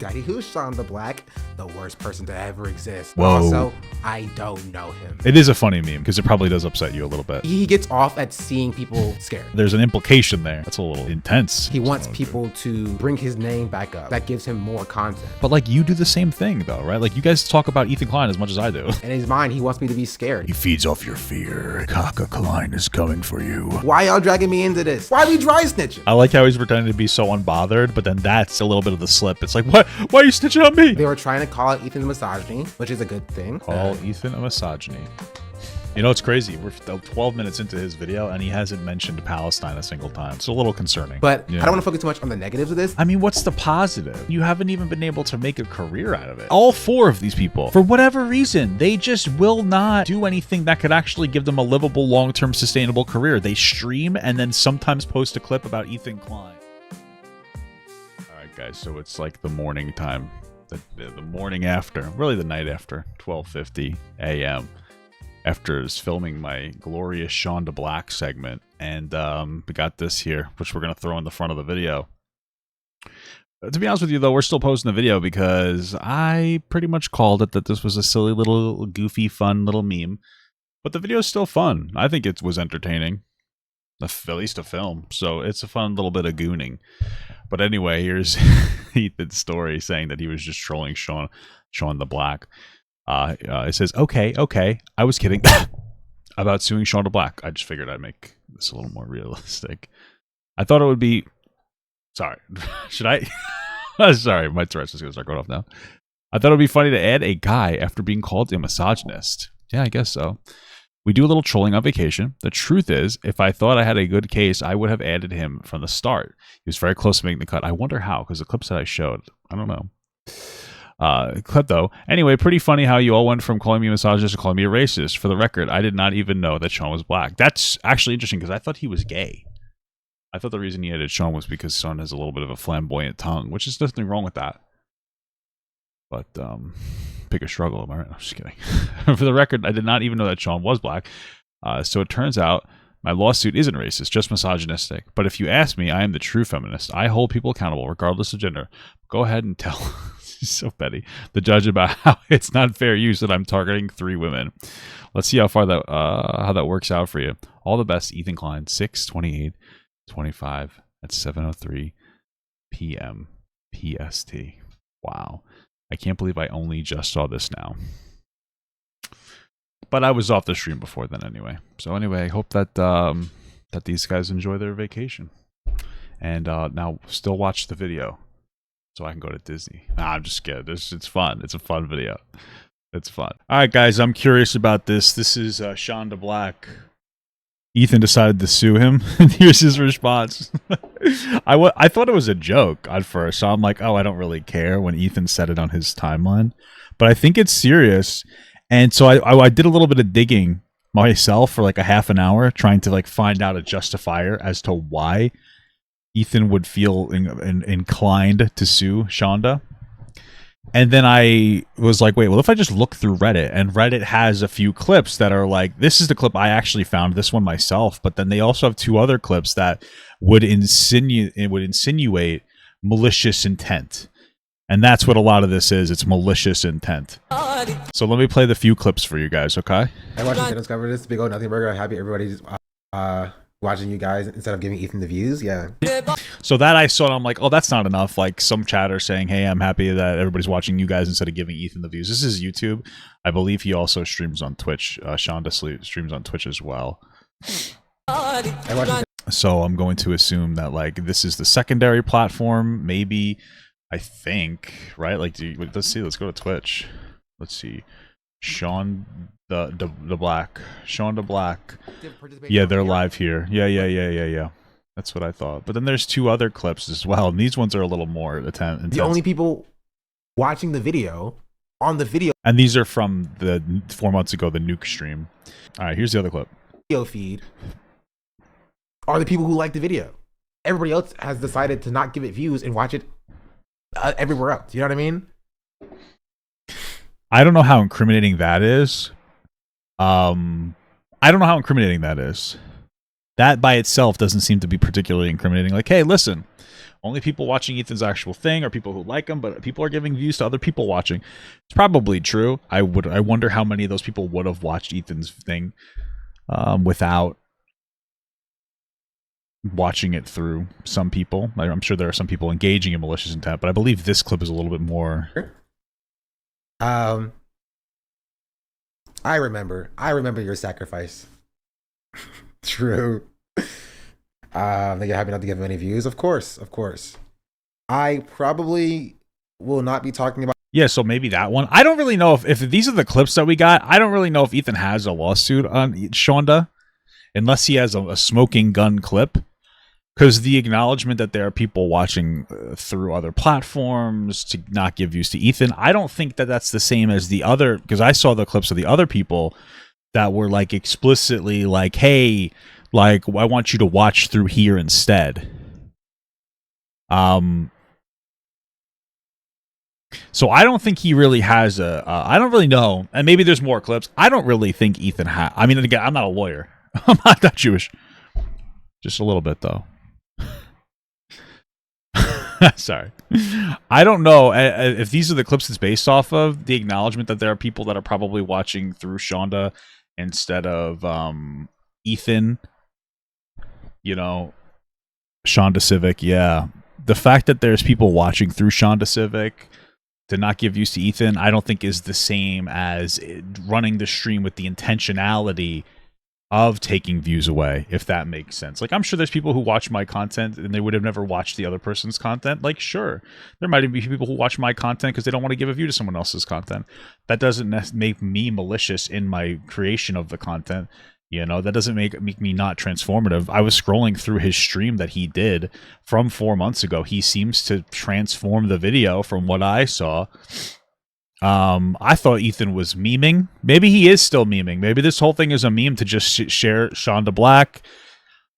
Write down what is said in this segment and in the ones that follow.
Daddy, who's Shonda Black? The worst person to ever exist. Whoa. Also, I don't know him. It is a funny meme because it probably does upset you a little bit. He gets off at seeing people scared. There's an implication there. That's a little intense. He wants people to bring his name back up. That gives him more content. But like you do the same thing though, right? Like you guys talk about Ethan Klein as much as I do. In his mind, he wants me to be scared. He feeds off your fear. Kaka Klein is coming for you. Why y'all dragging me into this? Why we dry snitching? I like how he's pretending to be so unbothered, but then that's a little bit of the slip. It's like, what? Why are you snitching on me? They were trying to call it Ethan's misogyny, which is a good thing. Call Ethan a misogyny. You know, it's crazy. We're 12 minutes into his video, and he hasn't mentioned Palestine a single time. It's a little concerning. But yeah. I don't want to focus too much on the negatives of this. I mean, what's the positive? You haven't even been able to make a career out of it. All four of these people, for whatever reason, they just will not do anything that could actually give them a livable, long-term, sustainable career. They stream and then sometimes post a clip about Ethan Klein. All right, guys, so it's like the morning time. The morning after, really the night after, 12:50 a.m. after filming my glorious Shonda Black segment, and we got this here, which we're gonna throw in the front of the video. To be honest with you, though, we're still posting the video because I pretty much called it that this was a silly little, goofy, fun little meme, but the video is still fun. I think it was entertaining, at least a film, so it's a fun little bit of gooning. But anyway, here's Ethan's story saying that he was just trolling Sean the Black. It says, okay, I was kidding about suing Shonda Black. I just figured I'd make this a little more realistic. I thought it would be... Sorry. Should I? Sorry, my Tourette's is going to start going off now. I thought it would be funny to add a guy after being called a misogynist. Yeah, I guess so. We do a little trolling on vacation. The truth is, if I thought I had a good case, I would have added him from the start. He was very close to making the cut. I wonder how, because the clips that I showed, I don't know. Clip though. Anyway, pretty funny how you all went from calling me a misogynist to calling me a racist. For the record, I did not even know that Sean was black. That's actually interesting because I thought he was gay. I thought the reason he added Sean was because Sean has a little bit of a flamboyant tongue, which is nothing wrong with that. But, pick a struggle, am I right? I'm just kidding. For the record, I did not even know that Sean was black. So it turns out my lawsuit isn't racist, just misogynistic. But if you ask me, I am the true feminist. I hold people accountable regardless of gender. Go ahead and tell, she's so petty, the judge about how it's not fair use that I'm targeting 3 women. Let's see how that works out for you. All the best, Ethan Klein, 6/28/25 at 7:03 p.m. PST. Wow. I can't believe I only just saw this now. But I was off the stream before then anyway. So anyway, I hope that that these guys enjoy their vacation. And now still watch the video so I can go to Disney. Nah, I'm just kidding. It's fun. It's a fun video. It's fun. All right, guys, I'm curious about this. This is Shonda Black. Ethan decided to sue him, and here's his response. I thought it was a joke at first, so I'm like, oh, I don't really care when Ethan said it on his timeline. But I think it's serious, and so I did a little bit of digging myself for like a half an hour, trying to like find out a justifier as to why Ethan would feel inclined to sue Shonda. And then I was like, wait, well, if I just look through Reddit, and Reddit has a few clips that are like, this is the clip I actually found, this one myself, but then they also have 2 other clips that would insinuate malicious intent. And that's what a lot of this is. It's malicious intent. So let me play the few clips for you guys, okay? I watched the discover this Big Old Nothing Burger. Happy everybody's watching you guys instead of giving Ethan the views. Yeah. So that I saw, and I'm like, oh, that's not enough. Like some chatter saying, hey, I'm happy that everybody's watching you guys instead of giving Ethan the views. This is YouTube. I believe he also streams on Twitch. Shonda streams on Twitch as well. So I'm going to assume that like this is the secondary platform. Maybe, I think, right? Like, let's see. Let's go to Twitch. Let's see. Shonda Black. Yeah, they're live here. Yeah. That's what I thought. But then there's 2 other clips as well, and these ones are a little more intense. The only people watching the video on the video, and these are from the 4 months ago, the nuke stream. All right, here's the other clip. Video feed are the people who like the video. Everybody else has decided to not give it views and watch it everywhere else. You know what I mean? I don't know how incriminating that is. That by itself doesn't seem to be particularly incriminating. Like, hey, listen, Only people watching Ethan's actual thing are people who like him, but people are giving views to other people watching. It's probably true. I wonder how many of those people would have watched Ethan's thing without watching it through some people. I'm sure there are some people engaging in malicious intent, but I believe this clip is a little bit more. I remember your sacrifice. True. They happy not to give any views. Of course. I probably will not be talking about. Yeah, so maybe that one. I don't really know if these are the clips that we got. I don't really know if Ethan has a lawsuit on Shonda, unless he has a smoking gun clip. Because the acknowledgement that there are people watching through other platforms to not give views to Ethan, I don't think that that's the same as the other. Because I saw the clips of the other people that were like explicitly like, hey, like I want you to watch through here instead. So I don't think he really has a. I don't really know, and maybe there's more clips. I don't really think Ethan has. I mean, again, I'm not a lawyer. I'm not that Jewish. Just a little bit, though. Sorry. I don't know if these are the clips it's based off of. The acknowledgement that there are people that are probably watching through Shonda instead of Ethan. You know, Shonda Civic. Yeah, the fact that there's people watching through Shonda Civic to not give views to Ethan, I don't think is the same as running the stream with the intentionality of taking views away, if that makes sense. Like, I'm sure there's people who watch my content and they would have never watched the other person's content. Like, sure, there might be people who watch my content because they don't want to give a view to someone else's content. That doesn't make me malicious in my creation of the content. You know, that doesn't make me not transformative. I was scrolling through his stream that he did from 4 months ago. He seems to transform the video from what I saw. I thought Ethan was memeing. Maybe he is still memeing. Maybe this whole thing is a meme to just share Shonda Black.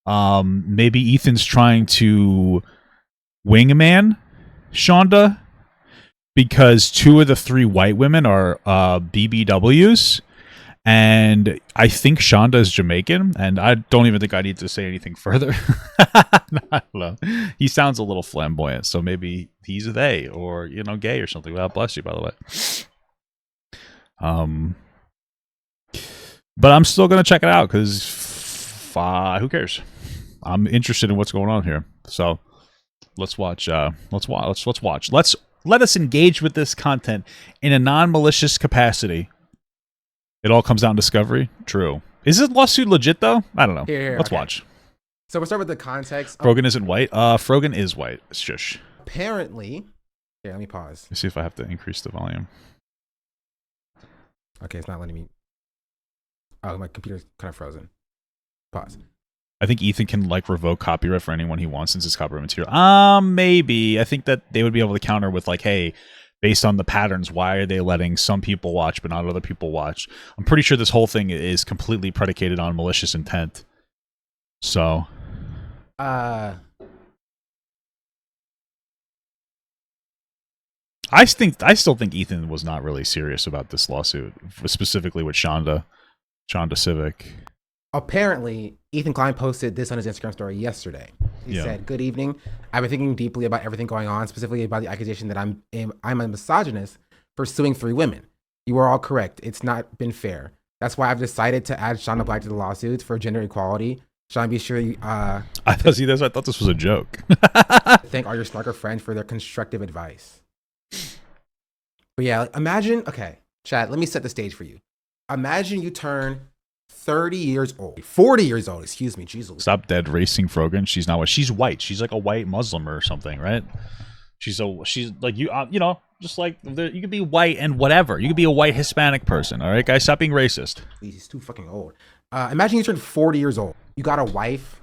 Maybe Ethan's trying to wingman Shonda because 2 of the 3 white women are BBWs. And I think Shonda is Jamaican, and I don't even think I need to say anything further. I don't know. He sounds a little flamboyant, so maybe he's a they, or, you know, gay or something. God bless you, by the way. But I'm still gonna check it out because who cares? I'm interested in what's going on here. So let's watch. Let's watch. Let us engage with this content in a non-malicious capacity. It all comes down to discovery. True. Is this lawsuit legit though? I don't know. Let's watch. So we'll start with the context. Frogan isn't white. Frogan is white. Shush. Apparently. Yeah, let me pause. Let me see if I have to increase the volume. Okay, it's not letting me. Oh, my computer's kind of frozen. Pause. I think Ethan can like revoke copyright for anyone he wants since it's copyright material. Maybe. I think that they would be able to counter with like, hey, based on the patterns, why are they letting some people watch but not other people watch? I'm pretty sure this whole thing is completely predicated on malicious intent. So, I still think Ethan was not really serious about this lawsuit, specifically with Shonda Civic. Apparently, Ethan Klein posted this on his Instagram story yesterday. He said, "Good evening. I've been thinking deeply about everything going on, specifically about the accusation that I'm a misogynist for suing 3 women. You are all correct. It's not been fair. That's why I've decided to add Shonda Black to the lawsuits for gender equality. Sean, be sure you I thought this was a joke. Thank all your smarter friends for their constructive advice." But yeah, imagine, okay, Chad, let me set the stage for you. Imagine you turn 30 years old, 40 years old, excuse me, Jesus. Stop dead racing Frogan. She's not white. She's white. She's like a white Muslim or something, right? She's like, you know, just like, you could be white and whatever. You could be a white Hispanic person, all right, guys? Stop being racist. He's too fucking old. Imagine you turn 40 years old. You got a wife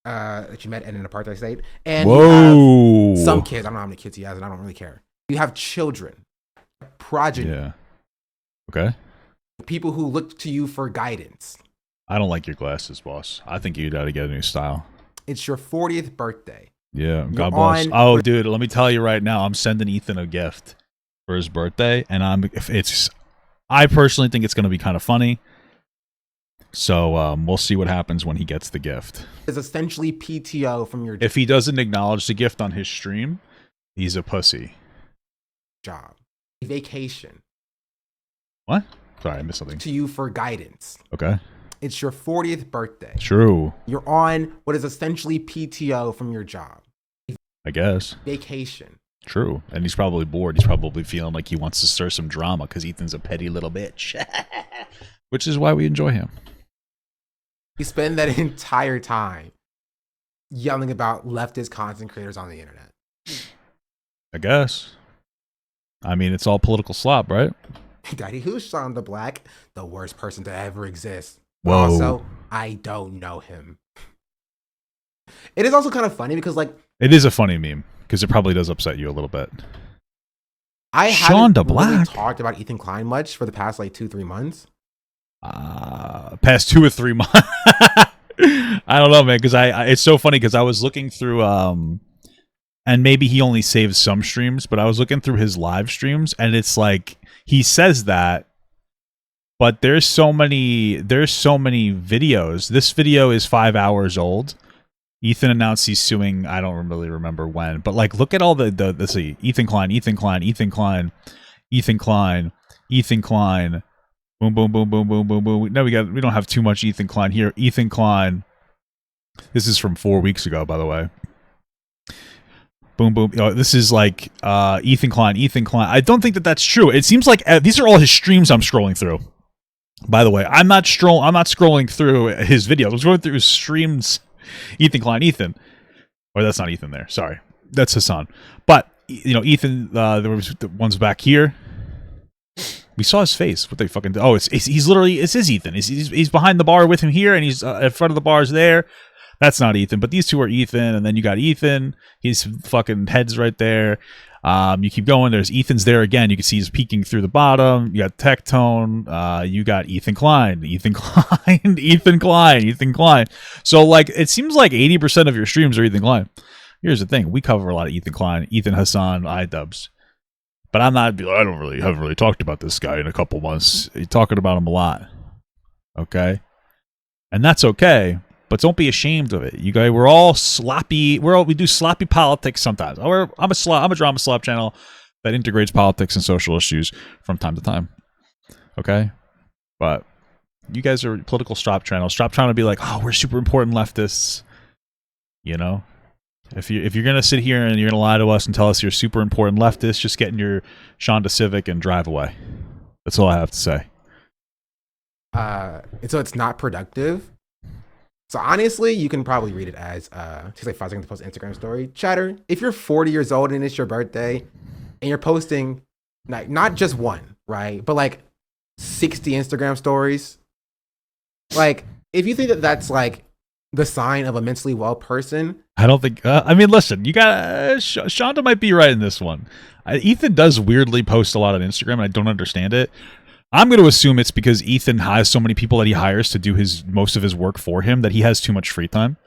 that you met in an apartheid state, and you have some kids. I don't know how many kids he has, and I don't really care. You have children, progeny. Yeah. Okay. People who look to you for guidance. I don't like your glasses, boss. I think you got to get a new style. It's your 40th birthday. Yeah, God bless. Oh, dude, let me tell you right now, I'm sending Ethan a gift for his birthday, and I personally think it's going to be kind of funny. So we'll see what happens when he gets the gift. It's essentially PTO from your If he doesn't acknowledge the gift on his stream, he's a pussy. Job. Vacation. What? Sorry, I missed something. To you for guidance. Okay. It's your 40th birthday. True. You're on what is essentially PTO from your job. I guess. Vacation. True. And he's probably bored. He's probably feeling like he wants to stir some drama because Ethan's a petty little bitch. Which is why we enjoy him. You spend that entire time yelling about leftist content creators on the internet. I guess. I mean, it's all political slop, right? Daddy, who's Shonda Black? The worst person to ever exist. Whoa. Also, I don't know him. It is also kind of funny because, like... It is a funny meme because it probably does upset you a little bit. I haven't Shonda Black really talked about Ethan Klein much for the past, like, 2-3 months. Past 2 or 3 months. I don't know, man, because I it's so funny because I was looking through and maybe he only saves some streams, but I was looking through his live streams and it's like he says that, but there's so many videos. This video is 5 hours old. Ethan announced he's suing, I don't really remember when, but like look at all the let's see, Ethan Klein. Boom, boom, boom, boom, boom, boom, boom. No, we don't have too much Ethan Klein here. Ethan Klein. This is from 4 weeks ago, by the way. Boom, boom. Oh, this is like Ethan Klein. I don't think that that's true. It seems like these are all his streams I'm scrolling through. By the way, I'm not scrolling through his videos. I'm scrolling through his streams. Ethan Klein. Or that's not Ethan there. Sorry. That's Hasan. But, you know, Ethan, there was the ones back here. We saw his face. What they fucking do? Oh, he's literally, it's his Ethan. He's behind the bar with him here, and he's in front of the bars there. That's not Ethan, but these two are Ethan, and then you got Ethan. His fucking head's right there. You keep going. There's Ethan's there again. You can see he's peeking through the bottom. You got Tectone. You got Ethan Klein. Ethan Klein. So, like, it seems like 80% of your streams are Ethan Klein. Here's the thing. We cover a lot of Ethan Klein, Ethan Hasan, iDubbbz. But haven't really talked about this guy in a couple months. You're talking about him a lot. Okay? And that's okay. But don't be ashamed of it. You guys, we're all sloppy. We do sloppy politics sometimes. I'm a drama slop channel that integrates politics and social issues from time to time. Okay? But you guys are political strop channels. Stop trying to be like, oh, we're super important leftists. You know? If you're gonna sit here and you're gonna lie to us and tell us you're super important leftists, just get in your Shonda Civic and drive away. That's all I have to say. So it's not productive. So honestly, you can probably read it as takes like 5 seconds to post an Instagram story. Chatter, if you're 40 years old and it's your birthday, and you're posting like not just one, right, but like 60 Instagram stories, like if you think that that's like the sign of a mentally well person. I don't think, I mean, listen, you got, Shonda might be right in this one. Ethan does weirdly post a lot on Instagram, and I don't understand it. I'm going to assume it's because Ethan has so many people that he hires to do most of his work for him that he has too much free time.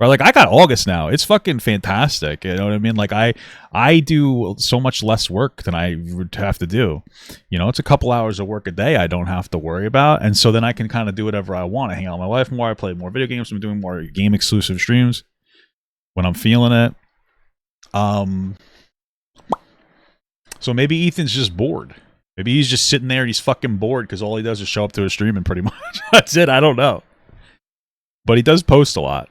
Right? Like, I got August now. It's fucking fantastic. You know what I mean? Like, I do so much less work than I would have to do. You know, it's a couple hours of work a day I don't have to worry about. And so then I can kind of do whatever I want. I hang out with my wife more. I play more video games. I'm doing more game exclusive streams when I'm feeling it. So maybe Ethan's just bored. Maybe he's just sitting there and he's fucking bored because all he does is show up to a stream and pretty much that's it. I don't know. But he does post a lot.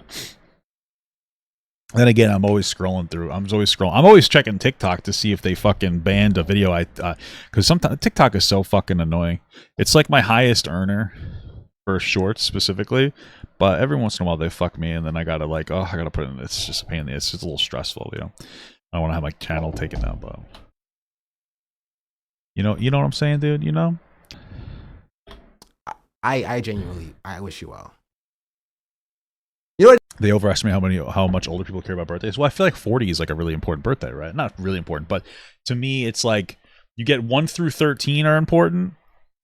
Then again, I'm always scrolling through. I'm always checking TikTok to see if they fucking banned a video. Because sometimes TikTok is so fucking annoying. It's like my highest earner for shorts specifically. But every once in a while they fuck me, and then I gotta I gotta put it in. It's just a pain in the ass. It's just a little stressful, you know. I don't want to have my channel taken down, but you know what I'm saying, dude. You know. I genuinely wish you well. You know what? They overestimate how much older people care about birthdays. Well, I feel like 40 is like a really important birthday, right? Not really important, but to me, it's like you get 1 through 13 are important.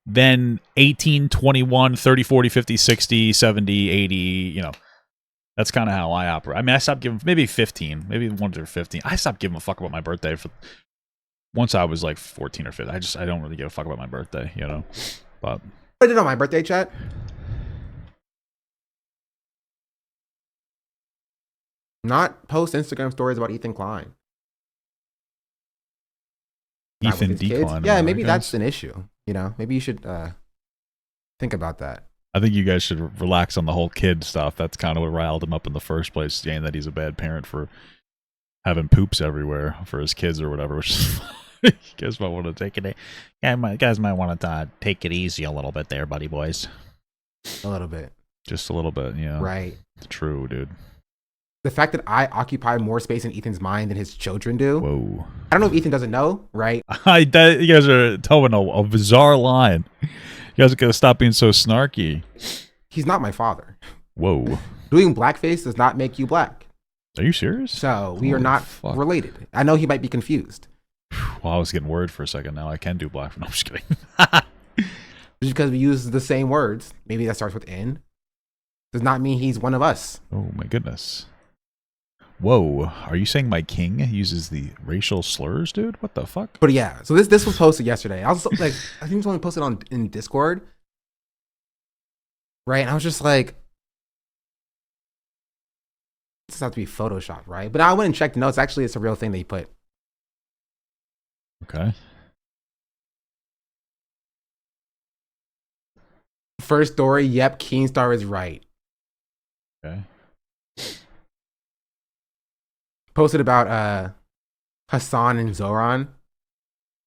Then 18, 21, 30, 40, 50, 60, 70, 80, you know. That's kind of how I operate. I mean, I stopped giving, maybe 15, maybe 1 through 15. I stopped giving a fuck about my birthday once I was like 14 or 15. I don't really give a fuck about my birthday, you know. But I did on my birthday, chat. Not post Instagram stories about Ethan Klein. Not Ethan with his kids. Decline. Yeah, maybe that's an issue. You know, maybe you should think about that. I think you guys should relax on the whole kid stuff. That's kind of what riled him up in the first place, saying that he's a bad parent for having poops everywhere for his kids or whatever, which is you guys might want to take it. Yeah, guys might want to take it easy a little bit there, buddy boys. A little bit. Just a little bit, yeah. Right. True, dude. The fact that I occupy more space in Ethan's mind than his children do. Whoa. I don't know if Ethan doesn't know, right? You guys are towing a bizarre line. You guys are going to stop being so snarky. He's not my father. Whoa. Doing blackface does not make you black. Are you serious? So we are not related. I know he might be confused. Well, I was getting worried for a second. Now I can do black. No, I'm just kidding. Just because we use the same words, maybe that starts with N, does not mean he's one of us. Oh, my goodness. Whoa, are you saying my king uses the racial slurs, dude? What the fuck? But yeah, so this was posted yesterday. I was like, I think it was only posted in Discord, right? And I was just like, this has to be photoshopped, right? But I went and checked the notes. Actually, it's a real thing that he put. Okay. First story. Yep, Keenstar is right. Okay. Posted about Hasan and Zoran.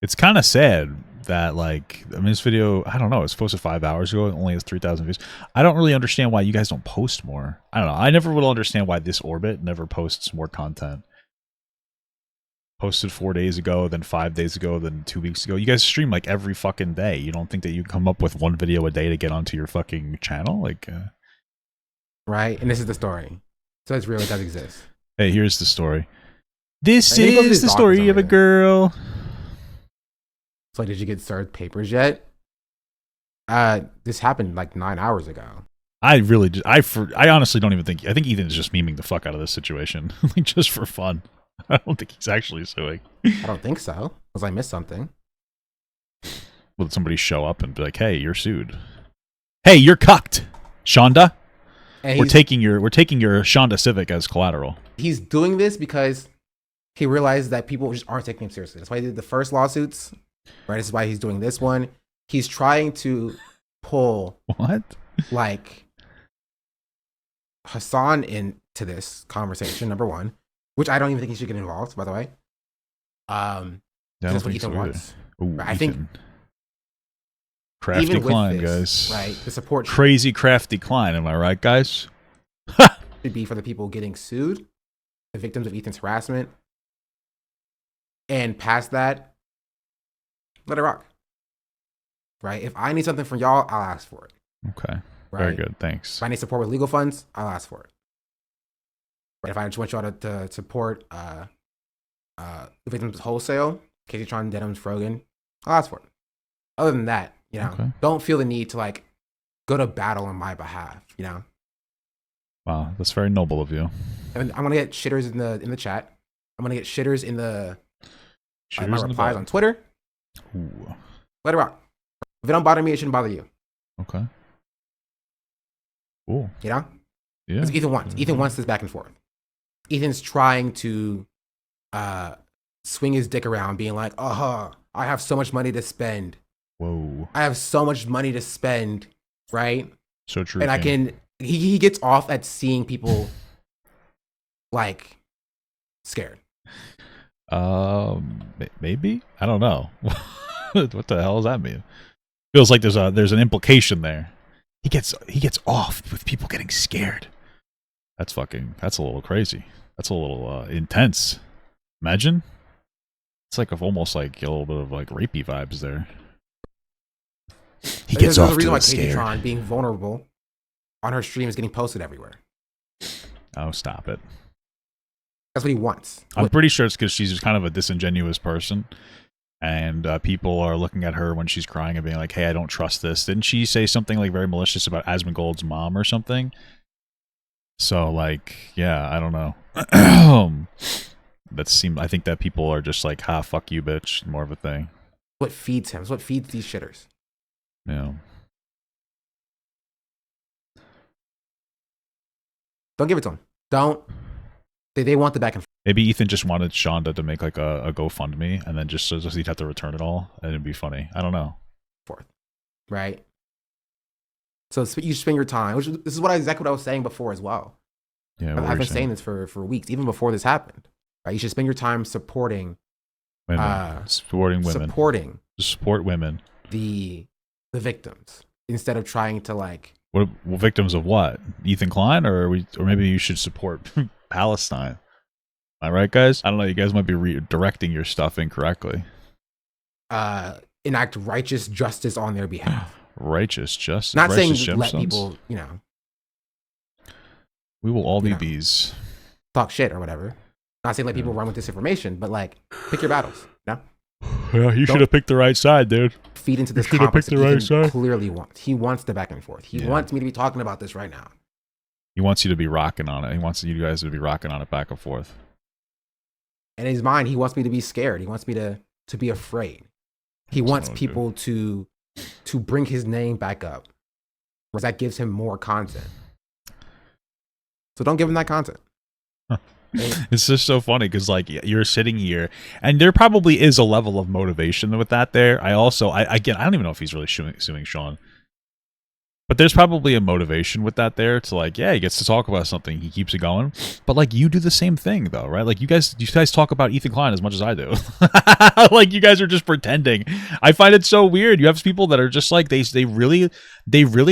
It's kind of sad that, like, I mean, this video, I don't know, it's posted 5 hours ago. It only has 3,000 views. I don't really understand why you guys don't post more. I don't know. I never will understand why this orbit never posts more content. Posted 4 days ago, then 5 days ago, then 2 weeks ago. You guys stream like every fucking day. You don't think that you come up with one video a day to get onto your fucking channel? Like, right? And this is the story. So it's real. It does exist. Hey, here's the story. This is the story of a girl. So did you get served papers yet? This happened like 9 hours ago. I honestly don't even think. I think Ethan is just memeing the fuck out of this situation, like just for fun. I don't think he's actually suing. I don't think so. Because I missed something. Will somebody show up and be like, "Hey, you're sued. Hey, you're cucked, Shonda. We're taking your Shonda Civic as collateral." He's doing this because he realized that people just aren't taking him seriously. That's why he did the first lawsuits. Right. This is why he's doing this one. He's trying to pull like Hasan into this conversation. Number one, which I don't even think he should get involved. By the way, that's what Ethan wants. Ooh, right? I think crafty Klein, guys. Right. The support crazy crafty Klein. Am I right, guys? Should be for the people getting sued, the victims of Ethan's harassment, and past that, let it rock. Right? If I need something from y'all, I'll ask for it. Okay. Right? Very good. Thanks. If I need support with legal funds, I'll ask for it. Right? If I just want y'all to support the victims wholesale, Casey Tron, Denham's, Frogan, I'll ask for it. Other than that, you know, don't feel the need to like go to battle on my behalf, you know? Wow, that's very noble of you. And I'm gonna get shitters in the chat. I'm gonna get shitters in the my replies on Twitter. Ooh. Let it rock. If it don't bother me, it shouldn't bother you. Okay. Cool. You know? Yeah. That's what Ethan wants. Ethan wants this back and forth. Ethan's trying to swing his dick around, being like, I have so much money to spend. Whoa. I have so much money to spend, right? So true. And I can he gets off at seeing people like scared. Maybe? I don't know. What the hell does that mean? Feels like there's an implication there. He gets off with people getting scared. That's a little crazy. That's a little intense. Imagine. It's like almost like a little bit of like rapey vibes there. He gets off to the scared. Tron being vulnerable on her stream is getting posted everywhere. Oh, stop it. That's what he wants. I'm pretty sure it's because she's just kind of a disingenuous person. And people are looking at her when she's crying and being like, hey, I don't trust this. Didn't she say something like very malicious about Asmongold's mom or something? So, like, yeah, I don't know. I think that people are just like, fuck you, bitch. More of a thing. What feeds him? It's what feeds these shitters. Yeah. Don't give it to him. Don't They want the back and forth. Maybe Ethan just wanted Shonda to make like a GoFundMe, and then just so he'd have to return it all, and it'd be funny. I don't know. Right. So you spend your time, this is exactly what I was saying before as well. Yeah, I've been saying this for weeks, even before this happened. Right. You should spend your time supporting women, supporting women, support women, the victims, instead of trying to like. What victims of what? Ethan Klein, or maybe you should support Palestine. Am I right, guys? I don't know. You guys might be redirecting your stuff incorrectly. Enact righteous justice on their behalf. Righteous justice. Not righteous saying let people, we will all be bees. Talk shit or whatever. Not saying let people run with disinformation, but like pick your battles. No. Yeah, you should have picked the right side, dude. Feed into this conflict that Ethan clearly wants. He wants the back and forth. He wants me to be talking about this right now. He wants you to be rocking on it. He wants you guys to be rocking on it back and forth. In his mind, he wants me to be scared. He wants me to be afraid. He wants people to bring his name back up, because that gives him more content. So don't give him that content. It's just so funny because like you're sitting here, and there probably is a level of motivation with that. There, I don't even know if he's really suing Sean, but there's probably a motivation with that there to like, yeah, he gets to talk about something, he keeps it going. But like you do the same thing though, right? Like you guys talk about Ethan Klein as much as I do. Like you guys are just pretending. I find it so weird. You have people that are just like they really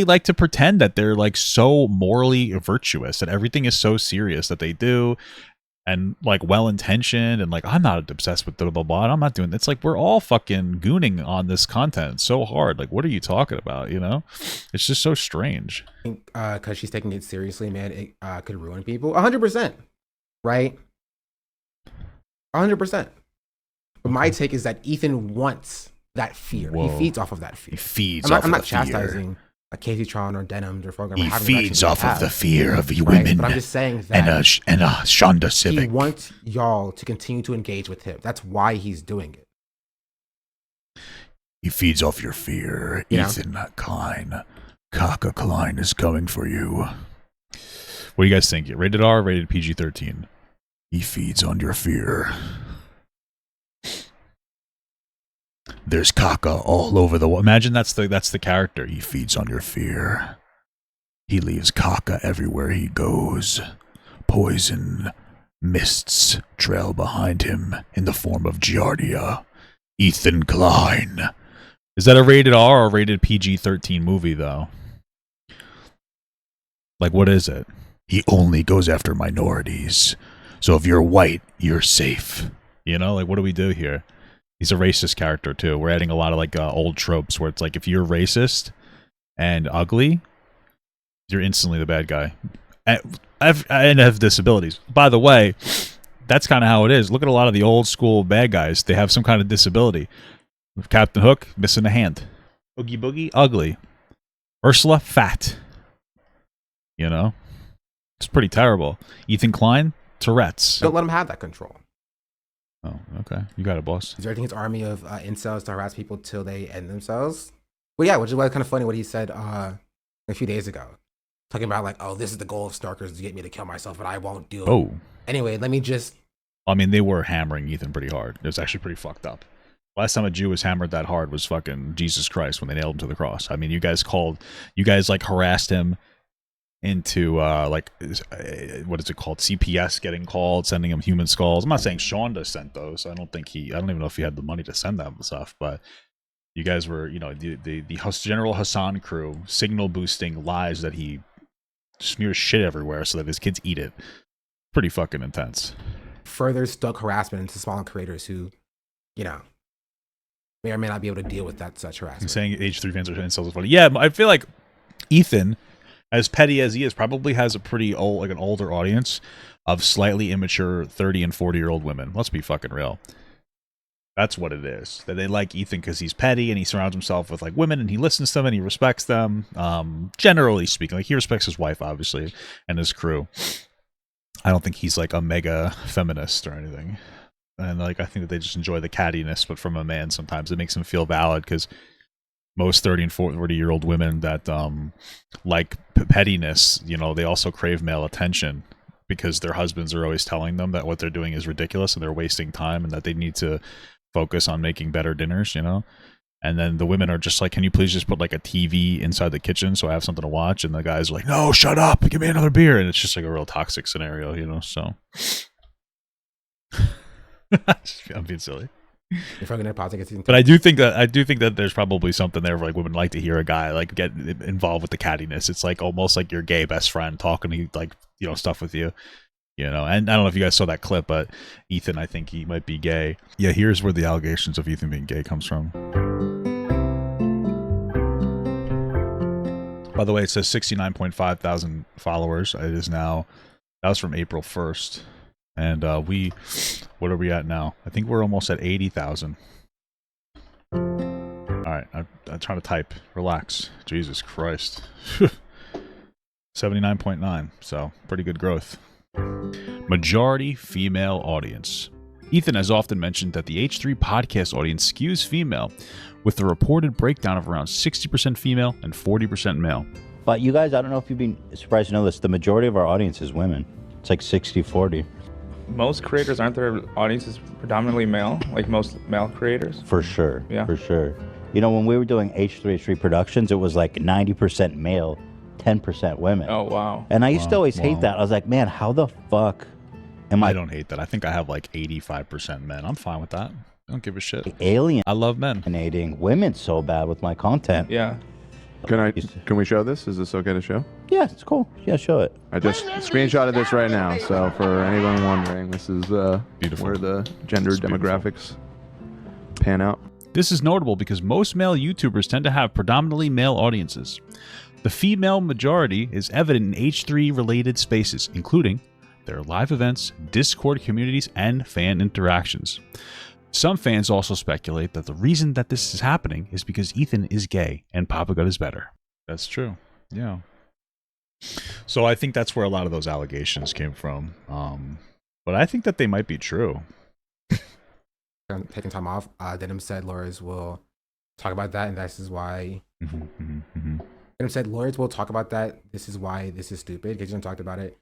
like to pretend that they're like so morally virtuous, that everything is so serious that they do. And like well-intentioned, and like I'm not obsessed with blah blah blah. I'm not doing. It's like we're all fucking gooning on this content so hard. Like, what are you talking about? You know, it's just so strange. I think because she's taking it seriously, man, it could ruin people. 100%, right? 100%. But my take is that Ethan wants that fear. Whoa. He feeds off of that fear. He feeds off of the fear. I'm not chastising Casey Tron or Denims or Fogram. He feeds off of the fear of you women. But I'm just saying that and a Shonda Civic. He wants y'all to continue to engage with him. That's why he's doing it. He feeds off your fear, Ethan Klein. Kaka Klein is coming for you. What do you guys think? Rated R, rated PG-13? He feeds on your fear. There's caca all over the wall. Imagine that's the character. He feeds on your fear. He leaves caca everywhere he goes. Poison mists trail behind him in the form of giardia. Ethan Klein. Is that a rated R or a rated PG-13 movie, though? Like, what is it? He only goes after minorities. So if you're white, you're safe. You know, like, what do we do here? He's a racist character, too. We're adding a lot of, like, old tropes where it's like, if you're racist and ugly, you're instantly the bad guy. And have disabilities. By the way, that's kind of how it is. Look at a lot of the old school bad guys. They have some kind of disability. Captain Hook, missing a hand. Oogie Boogie, ugly. Ursula, fat. You know? It's pretty terrible. Ethan Klein, Tourette's. Don't let him have that control. Oh, okay. You got it, boss. He's directing his army of incels to harass people till they end themselves. Well, yeah, which is why it's kind of funny what he said a few days ago. Talking about like, oh, this is the goal of Snarkers to get me to kill myself, but I won't do it. Oh. Anyway, let me just... I mean, they were hammering Ethan pretty hard. It was actually pretty fucked up. Last time a Jew was hammered that hard was fucking Jesus Christ when they nailed him to the cross. I mean, you guys like harassed him into what is it called, CPS getting called, sending him human skulls. I'm not saying Shonda sent those. I don't even know if he had the money to send that stuff, but you guys were, you know, the General Hasan crew signal boosting lies that he smears shit everywhere so that his kids eat it. Pretty fucking intense. Further stuck harassment into smaller creators who, you know, may or may not be able to deal with that such harassment. I'm saying age 3 fans are incels is funny. Yeah, I feel like Ethan, as petty as he is, probably has a pretty old, like an older audience of slightly immature 30 and 40-year-old women. Let's be fucking real. That's what it is. That they like Ethan because he's petty and he surrounds himself with like women and he listens to them and he respects them. Generally speaking, like he respects his wife, obviously, and his crew. I don't think he's like a mega feminist or anything. And like I think that they just enjoy the cattiness, but from a man sometimes it makes him feel valid because most 30 and 40-year-old women that like pettiness, you know, they also crave male attention because their husbands are always telling them that what they're doing is ridiculous and they're wasting time and that they need to focus on making better dinners, you know? And then the women are just like, can you please just put like a TV inside the kitchen so I have something to watch? And the guys are like, no, shut up, give me another beer. And it's just like a real toxic scenario, you know? So I'm being silly. But I do think that there's probably something there where like women like to hear a guy like get involved with the cattiness. It's like almost like your gay best friend talking to like, you know, stuff with you, you know. And I don't know if you guys saw that clip, but Ethan, I think he might be gay. Yeah, here's where the allegations of Ethan being gay comes from. By the way, it says 69.5 thousand followers. It is now, that was from April 1st. And what are we at now? I think we're almost at 80,000. All right, I'm trying to type. Relax. Jesus Christ. 79.9, so pretty good growth. Majority female audience. Ethan has often mentioned that the H3 podcast audience skews female, with the reported breakdown of around 60% female and 40% male. But you guys, I don't know if you've been surprised to know this, the majority of our audience is women. It's like 60-40. Most creators, aren't their audiences predominantly male? Like most male creators? For sure. Yeah. For sure. You know, when we were doing H3 Productions, it was like 90% male, 10% women. Oh, wow. And I used to always hate that. I was like, man, how the fuck am I? I don't hate that. I think I have like 85% men. I'm fine with that. I don't give a shit. Alien. I love men. Women so bad with my content. Yeah. Can we show this? Is this okay to show? Yeah, it's cool. Yeah, show it. I just screenshotted this right now. So for anyone wondering, this is Beautiful. where the gender It's demographics pan out. This is notable because most male YouTubers tend to have predominantly male audiences. The female majority is evident in H3 related spaces, including their live events, Discord communities, and fan interactions. Some fans also speculate that the reason that this is happening is because Ethan is gay and Papa God is better. That's true. Yeah. So I think that's where a lot of those allegations came from. But I think that they might be true. Taking time off, Denim said lawyers will talk about that, and this is why. Denim said lawyers will talk about that. This is why this is stupid. Because you talked about it.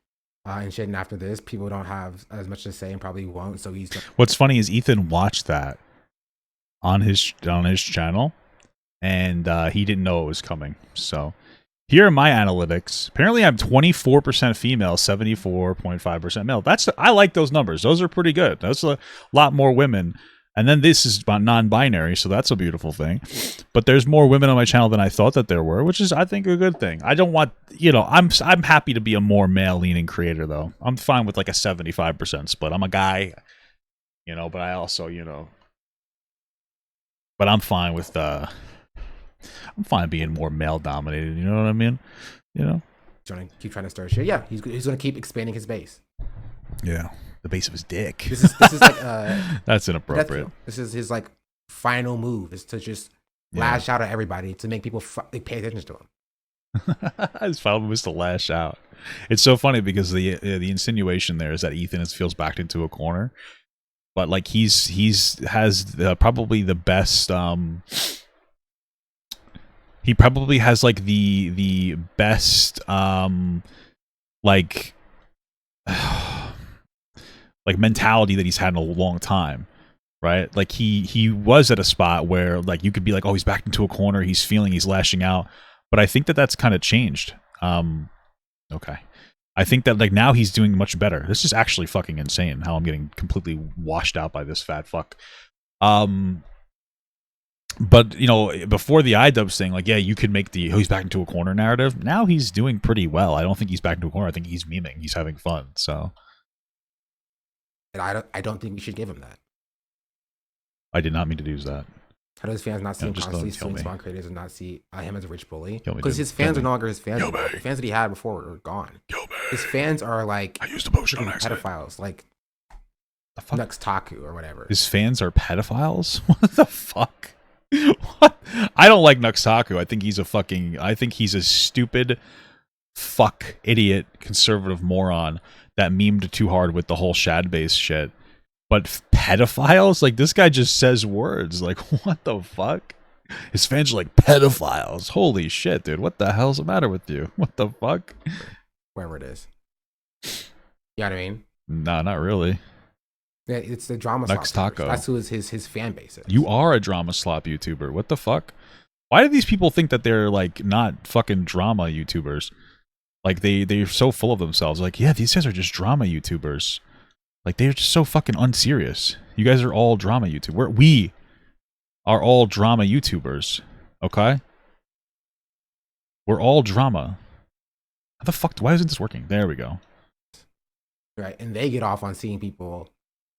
And shit, and after this, people don't have as much to say and probably won't. So he's. What's funny is Ethan watched that on his channel, and he didn't know it was coming. So here are my analytics. Apparently, I'm 24% female, 74.5% male. I like those numbers. Those are pretty good. That's a lot more women. And then this is about non-binary, so that's a beautiful thing. But there's more women on my channel than I thought that there were, which is, I think, a good thing. I don't want, you know, I'm happy to be a more male-leaning creator, though. I'm fine with like a 75% split. I'm a guy, you know, but I also, you know, but I'm fine with I'm fine being more male-dominated. You know what I mean? You know, Trying to keep trying to start shit. Yeah, he's going to keep expanding his base. Yeah. The base of his dick. This is like that's inappropriate. This is his like final move is to just lash out at everybody to make people pay attention to him. His final move is to lash out. It's so funny because the insinuation there is that Ethan feels backed into a corner, but like he has probably the best. He probably has like the best like. Like mentality that he's had in a long time, right? Like he was at a spot where like you could be like, oh, he's backed into a corner, he's lashing out, but I think that that's kind of changed. Okay, I think that like now he's doing much better. This is actually fucking insane how I'm getting completely washed out by this fat fuck. But you know, before the iDubbbz thing, like yeah, you could make the he's back into a corner narrative. Now he's doing pretty well. I don't think he's back into a corner. I think he's memeing. He's having fun. So. And I don't think we should give him that. I did not mean to use that. How do his fans not see him just constantly don't kill suing me. spawn creators and not see him as a rich bully? Because his fans are no longer his fans. The fans that he had before are gone. His fans are like I used a potion on accident. pedophiles, like The fuck? Nuxtaku or whatever. His fans are pedophiles? What the fuck? What? I don't like Nuxtaku. I think he's a stupid fuck idiot conservative moron that memed too hard with the whole shad base shit. But pedophiles? Like, this guy just says words. Like, what the fuck? His fans are like, pedophiles. Holy shit, dude. What the hell's the matter with you? What the fuck? Wherever it is. You know what I mean? Nah, not really. Yeah, it's the drama Next slop. Taco. That's who his fan base is. You are a drama slop YouTuber. What the fuck? Why do these people think that they're like not fucking drama YouTubers? Like they're so full of themselves. Like, yeah, these guys are just drama YouTubers. Like they're just so fucking unserious. You guys are all drama YouTubers. We are all drama YouTubers. Okay? We're all drama. How the fuck? Why isn't this working? There we go. Right, and they get off on seeing people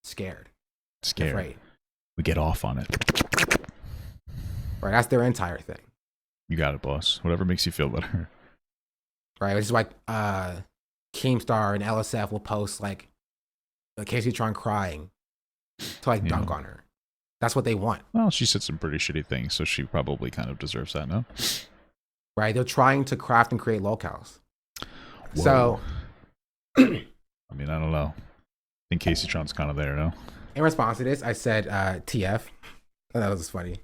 scared. Afraid. We get off on it. Right, that's their entire thing. You got it, boss. Whatever makes you feel better. Right, which is why Keemstar and LSF will post like Casey Tron crying to like dunk on her. That's what they want. Well, she said some pretty shitty things, so she probably kind of deserves that, no? Right, they're trying to craft and create locales. Whoa. So, I mean, I don't know. I think Casey Tron's kind of there, no? in response to this, I said TF. Oh, that was funny.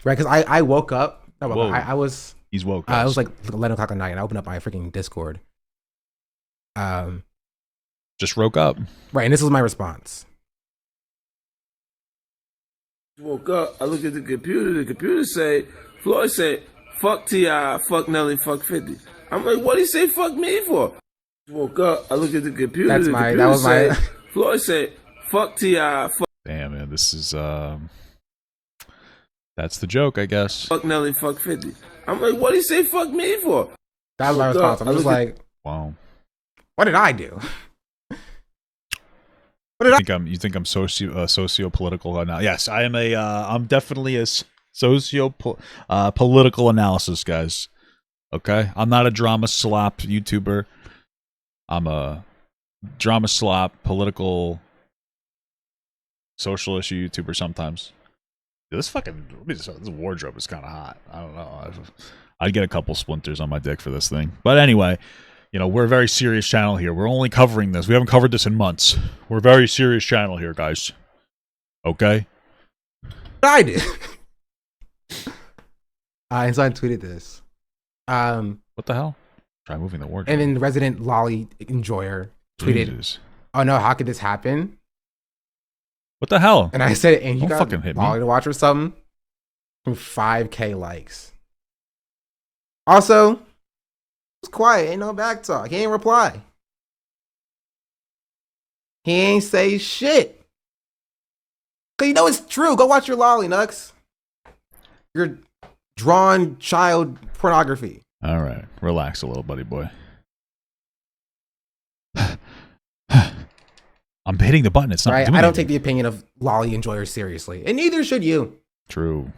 Right, because I woke up. No, I was. He's woke. It was like 11 o'clock at night, and I opened up my freaking Discord. Just woke up. Right, and this was my response. Woke up, I looked at the computer say, Floyd said, fuck T.I., fuck Nelly, fuck 50. I'm like, what did he say fuck me for? Woke up, I looked at the computer. That was my Floyd said, fuck T.I., fuck. Damn, man, this is that's the joke, I guess. Fuck Nelly, fuck 50. I'm like, what did he say fuck me for? That was my response. I'm just like, wow. What did I do? You think I'm socio-political now? Yes, I am a. I'm definitely a political analysis, guys. Okay, I'm not a drama slop YouTuber. I'm a drama slop political social issue YouTuber sometimes. This wardrobe is kind of hot. I don't know. I'd get a couple splinters on my dick for this thing. But anyway, you know, we're a very serious channel here. We're only covering this. We haven't covered this in months. We're a very serious channel here, guys. Okay? I did. And so I tweeted this. What the hell? Try moving the wardrobe. And then resident lolly enjoyer tweeted, Jesus. "Oh no, how could this happen?" What the hell? And I said, "And you Don't got fucking hit lolly me to watch or something?" From 5K likes. Also, it's quiet. Ain't no back talk. He ain't reply. He ain't say shit. Cause you know it's true. Go watch your lolly, Nux. Your drawn child pornography. All right, relax a little, buddy boy. I'm hitting the button. It's not right. doing I don't anything. take the opinion of lolly enjoyers seriously, and neither should you. True.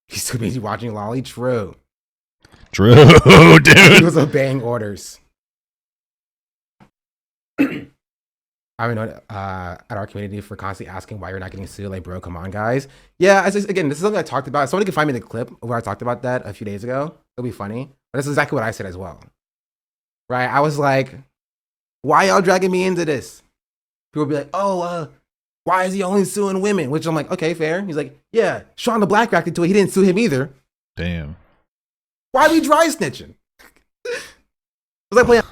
He's too busy watching lolly. True. True, dude. He was obeying orders. I mean, at our community for constantly asking why you're not getting sued. Like, bro, come on, guys. Yeah, again, this is something I talked about. Somebody can find me the clip where I talked about that a few days ago. It'll be funny. But this is exactly what I said as well. Right? I was like, why y'all dragging me into this? People will be like, oh, why is he only suing women? Which I'm like, okay, fair. He's like, yeah, Shonda Black reacted to it. He didn't sue him either. Damn. Why are we dry snitching? Was I playing?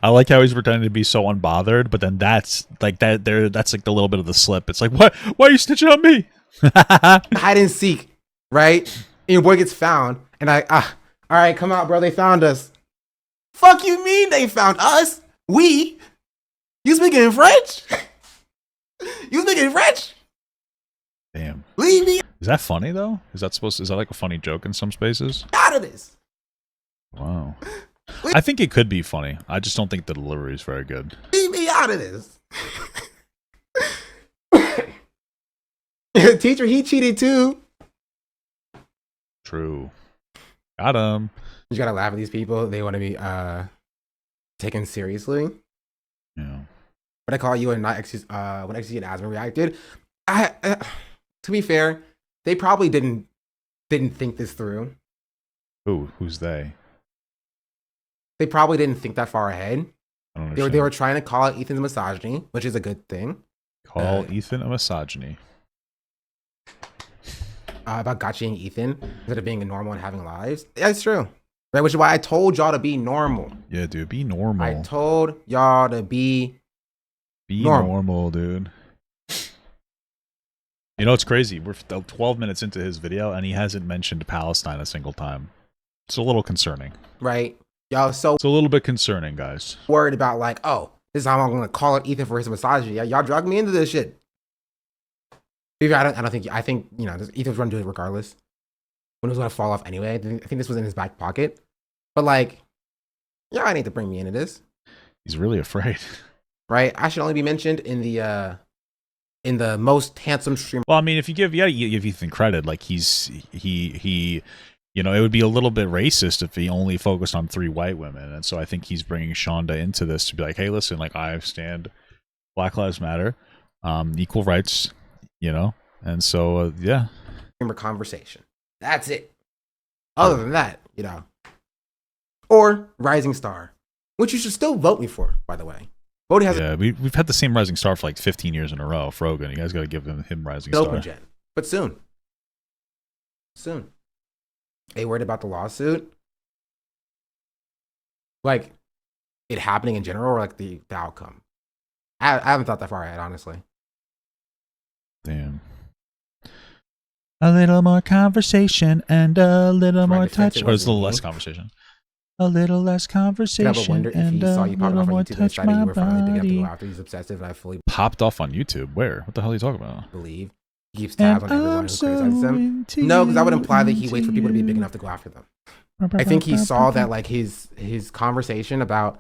I like how he's pretending to be so unbothered, but then that's like that. That's like the little bit of the slip. It's like, what? Why are you snitching on me? Hide and seek, right? And your boy gets found, and all right, come out, bro. They found us. Fuck you mean they found us? We? You speaking French? You speaking French? Damn. Leave me Is that funny though? Is that like a funny joke in some spaces? out of this. Wow. I think it could be funny. I just don't think the delivery is very good. Leave me out of this. Teacher, he cheated too. True. Got him. You gotta laugh at these people. They want to be taken seriously. Yeah. But I call you and not excuse when XG and Asma reacted. To be fair, they probably didn't think this through. Who's they? They probably didn't think that far ahead. I don't They understand. were trying to call it Ethan's misogyny, which is a good thing. Call Ethan a misogyny. About gotchaing Ethan instead of being a normal and having lives. Yeah, it's true. Right, which is why I told y'all to be normal. Yeah, dude, be normal. I told y'all to be normal, dude. You know, it's crazy. We're 12 minutes into his video, and he hasn't mentioned Palestine a single time. It's a little concerning. Right? Y'all so it's a little bit concerning, guys. Worried about like, oh, this is how I'm going to call it Ethan for his misogyny. Y'all drug me into this shit. I think, you know, Ethan's going to do it regardless. When it was going to fall off anyway. I think this was in his back pocket. But like, yeah, I need to bring me into this. He's really afraid. Right? I should only be mentioned in the most handsome stream. Well, I mean, if you give Ethan credit, like he, you know, it would be a little bit racist if he only focused on 3 white women. And so I think he's bringing Shonda into this to be like, hey, listen, like I stand Black Lives Matter, equal rights, you know? And so, yeah. Conversation. That's it. Other than that, you know. Or Rising Star, which you should still vote me for, by the way. Voting has we've had the same Rising Star for like 15 years in a row. Frogan, you guys got to give him Rising Star. Open gen, but soon. Are you worried about the lawsuit? Like it happening in general, or like the outcome? I haven't thought that far yet, honestly. Damn. A little more conversation and a little more touch, or it's a little less conversation. A little less conversation and a little more touch my body. After he's obsessive, and I fully popped off on YouTube. Where? What the hell are you talking about? Believe he keeps tabs on everyone who criticizes him. No, because that would imply that he waits for people to be big enough to go after them. I think he saw that like his conversation about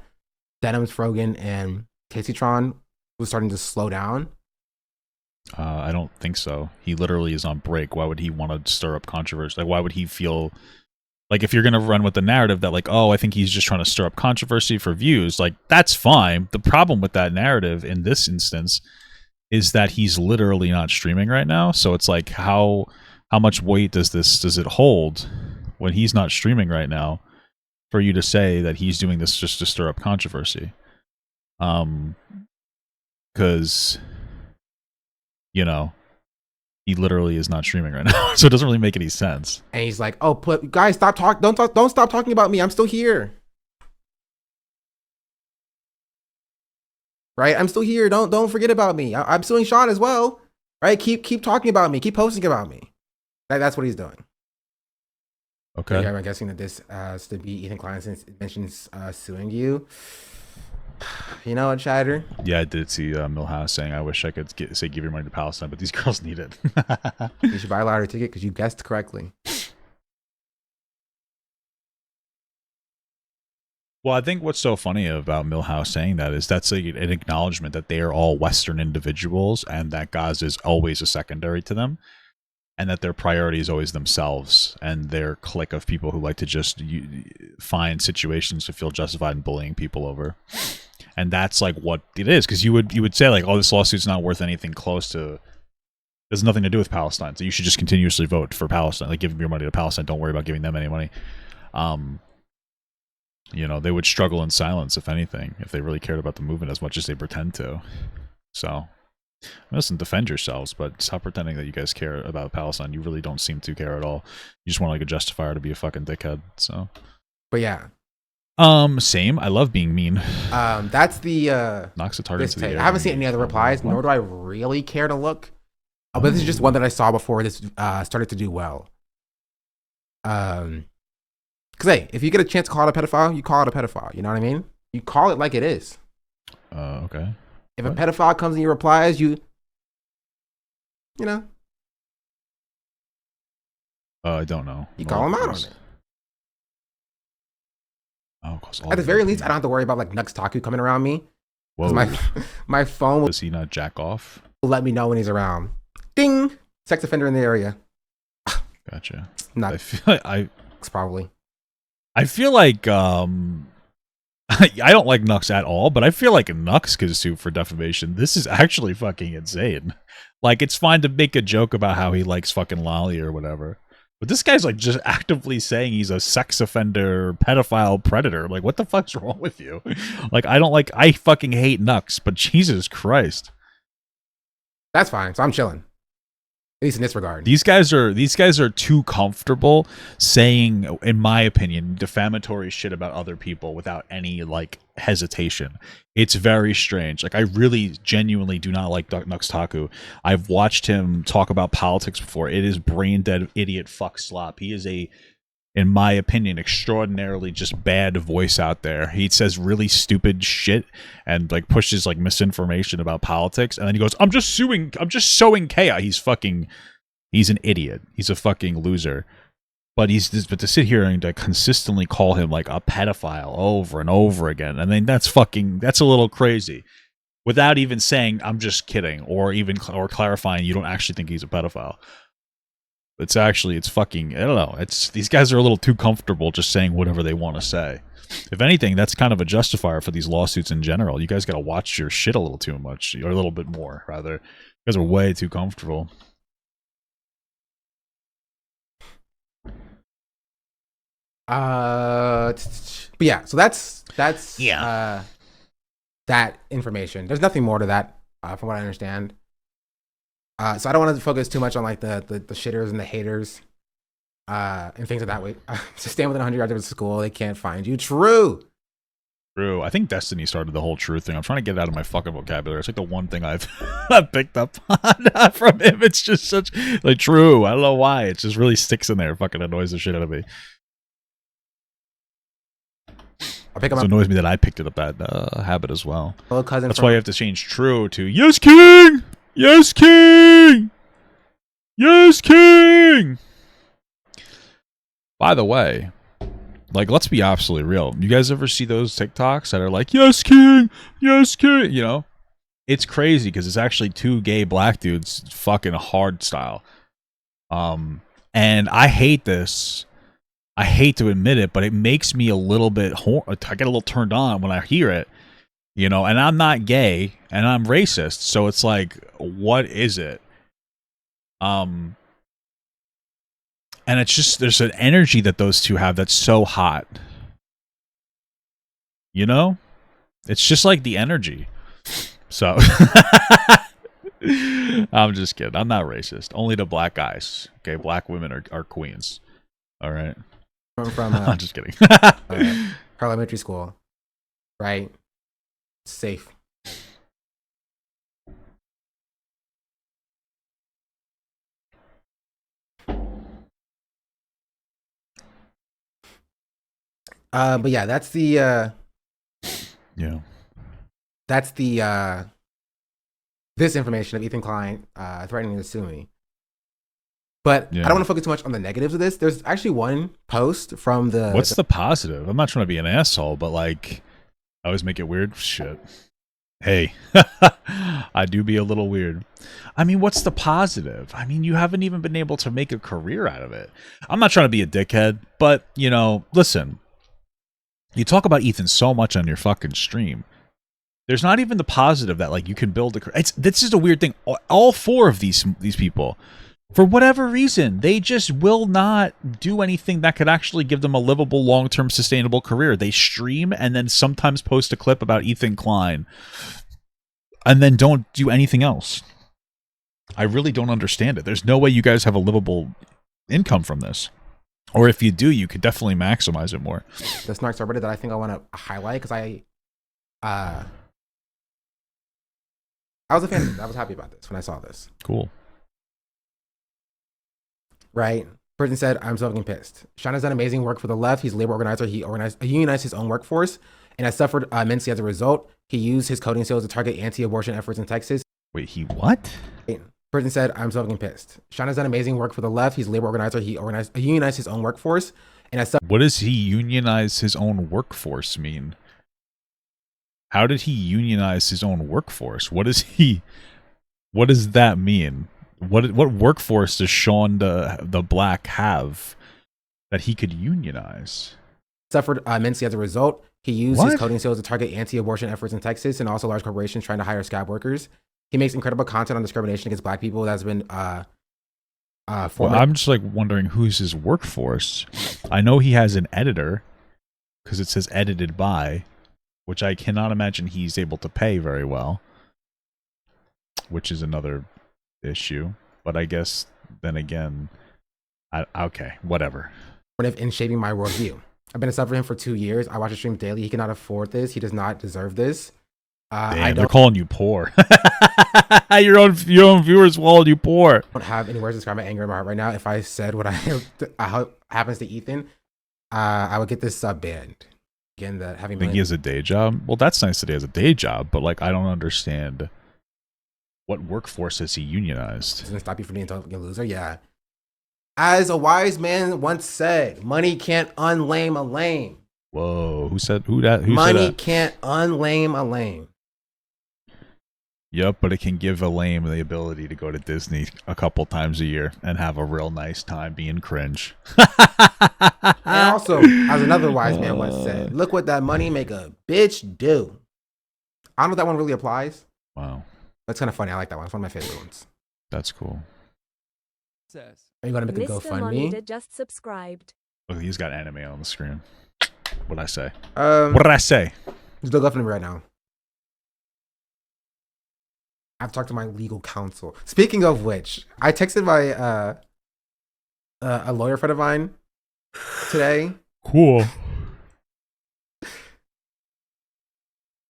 Denims, Frogan, and Caseytron was starting to slow down. I don't think so. He literally is on break. Why would he want to stir up controversy? Like, why would he feel like, if you're going to run with the narrative that like, oh, I think he's just trying to stir up controversy for views, like that's fine. The problem with that narrative in this instance is that he's literally not streaming right now. So it's like, how much weight does it hold when he's not streaming right now for you to say that he's doing this just to stir up controversy? Because, you know, he literally is not streaming right now, so it doesn't really make any sense. And he's like, "Oh, guys, stop talking! Don't stop talking about me. I'm still here, right? I'm still here. Don't forget about me. I'm suing Sean as well, right? Keep talking about me. Keep posting about me. That's what he's doing." Okay. Yeah, I'm guessing that this has to be Ethan Klein since it mentions suing you. You know what, Chatter? Yeah, I did see Milhouse saying, I wish I could give your money to Palestine, but these girls need it. You should buy a lottery ticket because you guessed correctly. Well, I think what's so funny about Milhouse saying that is that's an acknowledgement that they are all Western individuals and that Gaza is always a secondary to them, and that their priority is always themselves and their clique of people who like to just find situations to feel justified in bullying people over. And that's like what it is, because you would say like, oh, this lawsuit's not worth anything close to, there's nothing to do with Palestine, so you should just continuously vote for Palestine, like give your money to Palestine, don't worry about giving them any money. You know, they would struggle in silence, if anything, if they really cared about the movement as much as they pretend to. So listen, defend yourselves, but stop pretending that you guys care about Palestine. You really don't seem to care at all. You just want like a justifier to be a fucking dickhead. So, but yeah, same. I love being mean. That's the knocks a target to the air. I haven't seen any other replies, nor do I really care to look. But this is just one that I saw before this started to do well. Because hey, if you get a chance to call it a pedophile, you call it a pedophile. You know what I mean? You call it like it is. Okay. If a pedophile comes in your replies, you know. I don't know. You call him out on it. Oh, at the very least, I don't have to worry about like Nux Taku coming around me. Whoa. My phone will. Does he not jack off? Let me know when he's around. Ding! Sex offender in the area. Gotcha. Not. I feel like probably. I feel like I don't like Nux at all, but I feel like Nux could sue for defamation. This is actually fucking insane. Like, it's fine to make a joke about how he likes fucking Lolly or whatever, but this guy's like just actively saying he's a sex offender, pedophile, predator. Like, what the fuck's wrong with you? Like, I fucking hate Nux, but Jesus Christ. That's fine. So I'm chilling. least in this regard. These guys are too comfortable saying, in my opinion, defamatory shit about other people without any like hesitation. It's very strange. Like I really genuinely do not like Nux Taku. I've watched him talk about politics before. It is brain dead idiot fuck slop. He is a, in my opinion, extraordinarily just bad voice out there. He says really stupid shit and like pushes like misinformation about politics, and then he goes, I'm just sowing chaos. He's an idiot. He's a fucking loser. But to sit here and to consistently call him like a pedophile over and over again, I mean that's a little crazy. Without even saying I'm just kidding, or clarifying you don't actually think he's a pedophile. It's fucking, I don't know. These guys are a little too comfortable just saying whatever they want to say. If anything, that's kind of a justifier for these lawsuits in general. You guys got to watch your shit a little too much, or a little bit more, rather. You guys are way too comfortable. But yeah, so that's that information. There's nothing more to that, from what I understand. So I don't want to focus too much on like the shitters and the haters, and things of that way. So stand within 100 yards of a school, they can't find you. True. I think Destiny started the whole true thing. I'm trying to get it out of my fucking vocabulary. It's like the one thing I've picked up on from him. It's just such like true. I don't know why. It just really sticks in there. It fucking annoys the shit out of me. It annoys me that I picked it up that habit as well. Hello, cousin. That's why you have to change true to yes, king. Yes, king. Yes, king. By the way, like, let's be absolutely real. You guys ever see those TikToks that are like, yes, king, yes, king? You know, it's crazy because it's actually two gay black dudes fucking hard style. And I hate this. I hate to admit it, but it makes me a little bit, I get a little turned on when I hear it, you know, and I'm not gay and I'm racist. So it's like, what is it? And it's just, there's an energy that those two have that's so hot. You know? It's just like the energy. So, I'm just kidding. I'm not racist. Only to black guys. Okay, black women are queens. All right. From I'm just kidding. elementary school, right? Safe. But yeah, that's the that's the this information of Ethan Klein threatening to sue me. But I don't want to focus too much on the negatives of this. There's actually one post from the... What's the positive? I'm not trying to be an asshole, but like, I always make it weird. Shit. Hey, I do be a little weird. I mean, what's the positive? I mean, you haven't even been able to make a career out of it. I'm not trying to be a dickhead, but, you know, listen. You talk about Ethan so much on your fucking stream. There's not even the positive that, like, you can build a career. This is a weird thing. All four of these people... For whatever reason, they just will not do anything that could actually give them a livable, long-term, sustainable career. They stream and then sometimes post a clip about Ethan Klein and then don't do anything else. I really don't understand it. There's no way you guys have a livable income from this. Or if you do, you could definitely maximize it more. The Snark subreddit that I think I want to highlight because I was a fan. I was happy about this when I saw this. Cool. Right? Person said, I'm so fucking pissed. Shonda's done amazing work for the left. He's a labor organizer. He unionized his own workforce and has suffered immensely as a result. He used his coding skills to target anti-abortion efforts in Texas. Wait, he what? Person said, I'm so fucking pissed. Shonda's done amazing work for the left. He's a labor organizer. He unionized his own workforce and has suffered... What does he unionize his own workforce mean? How did he unionize his own workforce? What does that mean? What workforce does Shonda the Black have that he could unionize? Suffered immensely as a result. He used his coding skills to target anti-abortion efforts in Texas and also large corporations trying to hire scab workers. He makes incredible content on discrimination against black people that's been well, I'm just like wondering who's his workforce. I know he has an editor because it says edited by, which I cannot imagine he's able to pay very well, which is another issue. But I guess then again, okay, whatever. In shaping my worldview. I've been a sub for him for 2 years. I watch his stream daily. He cannot afford this. He does not deserve this. Damn, they're calling you poor. your own viewers called you poor. I don't have any words to describe my anger in my heart right now. If I said what happens to Ethan, I would get this sub banned. Again, that having. Think he has a day job? Well, that's nice that he has a day job, but like I don't understand. What workforce has he unionized? Doesn't stop you from being a loser. Yeah. As a wise man once said, money can't unlame a lame. Whoa, who said that? Money can't unlame a lame. Yep, but it can give a lame the ability to go to Disney a couple times a year and have a real nice time being cringe. And also, as another wise man once said, look what that money make a bitch do. I don't know if that one really applies. Wow. That's kind of funny. I like that one. It's one of my favorite ones. That's cool. Are you going to make a GoFundMe? Just subscribed. Look, he's got anime on the screen. What'd I say? What did I say? Just look up for me right now. I've talked to my legal counsel. Speaking of which, I texted my a lawyer friend of mine today. Cool.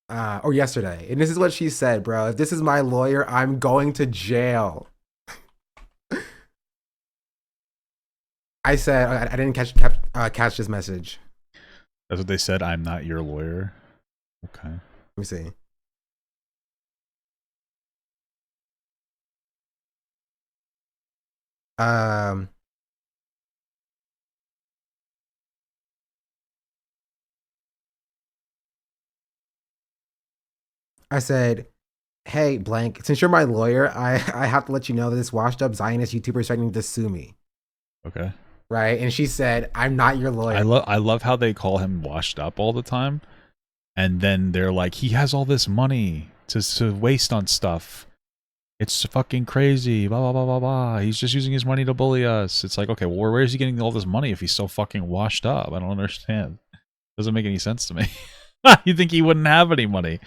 Or yesterday. And this is what she said, bro. If this is my lawyer, I'm going to jail. I said, I didn't catch this message. That's what they said. I'm not your lawyer. Okay. Let me see. I said, hey, blank, since you're my lawyer, I have to let you know that this washed up Zionist YouTuber is threatening to sue me. Okay. Right? And she said, I'm not your lawyer. I love how they call him washed up all the time. And then they're like, he has all this money to waste on stuff. It's fucking crazy. Blah, blah, blah, blah, blah. He's just using his money to bully us. It's like, okay, well, where is he getting all this money if he's so fucking washed up? I don't understand. Doesn't make any sense to me. You think he wouldn't have any money?